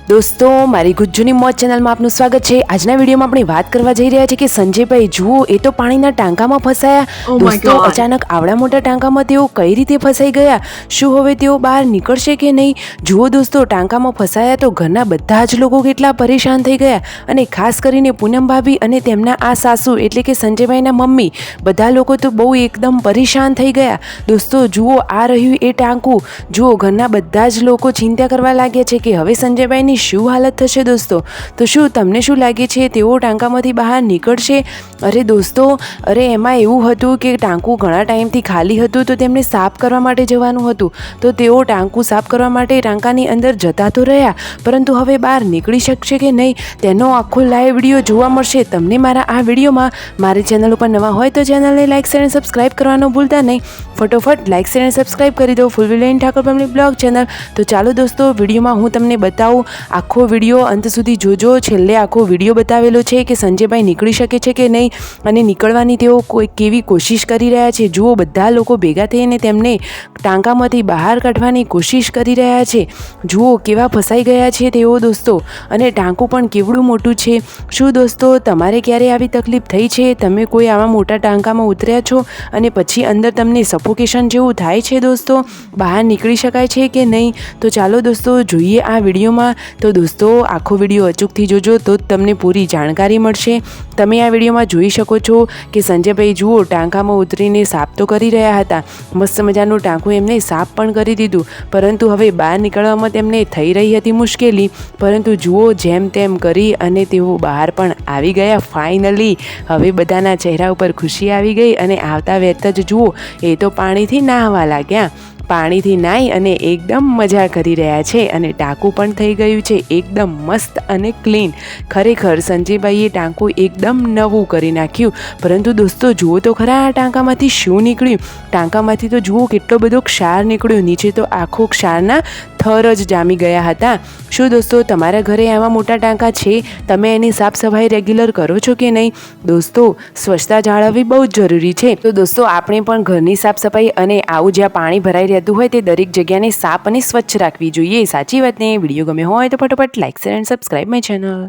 દોસ્તો મારી ગુજ્જુની મોજ ચેનલમાં આપનું સ્વાગત છે। આજના વિડીયોમાં આપણે વાત કરવા જઈ રહ્યા છીએ કે સંજયભાઈ જુઓ એ તો પાણીના ટાંકામાં ફસાયા। દોસ્તો અચાનક આવડા મોટા ટાંકામાં તેઓ કઈ રીતે ફસાઈ ગયા, શું હવે તેઓ બહાર નીકળશે કે નહીં? જુઓ દોસ્તો, ટાંકામાં ફસાયા તો ઘરના બધા જ લોકો કેટલા પરેશાન થઈ ગયા, અને ખાસ કરીને પૂનમ ભાભી અને તેમના આ સાસુ એટલે કે સંજયભાઈના મમ્મી, બધા લોકો તો બહુ એકદમ પરેશાન થઈ ગયા। દોસ્તો જુઓ, આ રહ્યું એ ટાંકું। જુઓ, ઘરના બધા જ લોકો ચિંતા કરવા લાગ્યા છે કે હવે સંજયભાઈની શું હાલત થશે। દોસ્તો તો શું તમને શું લાગે છે, તેઓ ટાંકામાંથી બહાર નીકળશે? અરે દોસ્તો, અરે એમાં એવું હતું કે ટાંકું ઘણા ટાઈમથી ખાલી હતું, તો તેમને સાફ કરવા માટે જવાનું હતું, તો તેઓ ટાંકું સાફ કરવા માટે ટાંકાની અંદર જતા તો રહ્યા, પરંતુ હવે બહાર નીકળી શકશે કે નહીં તેનો આખો લાઈવ વિડીયો જોવા મળશે તમને મારા આ વિડીયોમાં। મારી ચેનલ ઉપર નવા હોય તો ચેનલને લાઈક શેર અને સબસ્ક્રાઈબ કરવાનું ભૂલતા નહીં। ફટોફટ લાઈક શેર અને સબસ્ક્રાઈબ કરી દો ફૂલ વિલેન ઠાકોર ફેમિલી બ્લોગ ચેનલ। તો ચાલો દોસ્તો, વિડીયોમાં હું તમને બતાવું, આખો વિડીયો અંત સુધી જોજો। છેલ્લે આખો વિડીયો બતાવેલો છે કે સંજયભાઈ નીકળી શકે છે કે નહીં, અને નીકળવાની તેઓ કેવી કોશિશ કરી રહ્યા છે। જુઓ, બધા લોકો ભેગા થઈને તેમને ટાંકામાંથી બહાર કાઢવાની કોશિશ કરી રહ્યા છે। જુઓ કેવા ફસાઈ ગયા છે તેઓ દોસ્તો, અને ટાંકું પણ કેવડું મોટું છે। શું દોસ્તો, તમારે ક્યારે આવી તકલીફ થઈ છે? તમે કોઈ આવા મોટા ટાંકામાં ઉતર્યા છો અને પછી અંદર તમને સફોકેશન જેવું થાય છે? દોસ્તો બહાર નીકળી શકાય છે કે નહીં? તો ચાલો દોસ્તો જોઈએ આ વિડીયોમાં। તો દોસ્તો આખો વિડીયો અચૂકથી જોજો તો જ તમને પૂરી જાણકારી મળશે। તમે આ વિડીયોમાં જોઈ શકો છો કે સંજયભાઈ જુઓ ટાંકામાં ઉતરીને સાફ તો કરી રહ્યા હતા, મસ્ત મજાનું ટાંકું એમને સાફ પણ કરી દીધું, પરંતુ હવે બહાર નીકળવામાં તેમને થઈ રહી હતી મુશ્કેલી, પરંતુ જુઓ જેમ તેમ કરી અને તેઓ બહાર પણ આવી ગયા ફાઇનલી। હવે બધાના ચહેરા ઉપર ખુશી આવી ગઈ, અને આવતા વેત જ જુઓ એ તો પાણીથી નાહવા લાગ્યા। પાણીથી નાહી અને એકદમ મજા કરી રહ્યા છે, અને ટાંકું પણ થઈ ગયું છે એકદમ મસ્ત અને ક્લીન। ખરેખર સંજયભાઈએ ટાંકું એકદમ નવું કરી નાખ્યું। પરંતુ દોસ્તો જુઓ તો ખરા, આ ટાંકામાંથી શું નીકળ્યું? ટાંકામાંથી તો જુઓ કેટલો બધો ક્ષાર નીકળ્યો, નીચે તો આખો ક્ષારના થર જ જામી ગયા હતા। શું દોસ્તો, તમારા ઘરે આવા મોટા ટાંકા છે? તમે એની સાફ સફાઈ રેગ્યુલર કરો છો કે નહીં? દોસ્તો સ્વચ્છતા જાળવવી બહુ જ જરૂરી છે। તો દોસ્તો આપણે પણ ઘરની સાફ સફાઈ અને આવું જ્યાં પાણી ભરાઈ રહેતું હોય તે દરેક જગ્યાને સાફ અને સ્વચ્છ રાખવી જોઈએ। સાચી વાત ને? વિડીયો ગમે હોય તો ફટોફટ like share and subscribe my channel.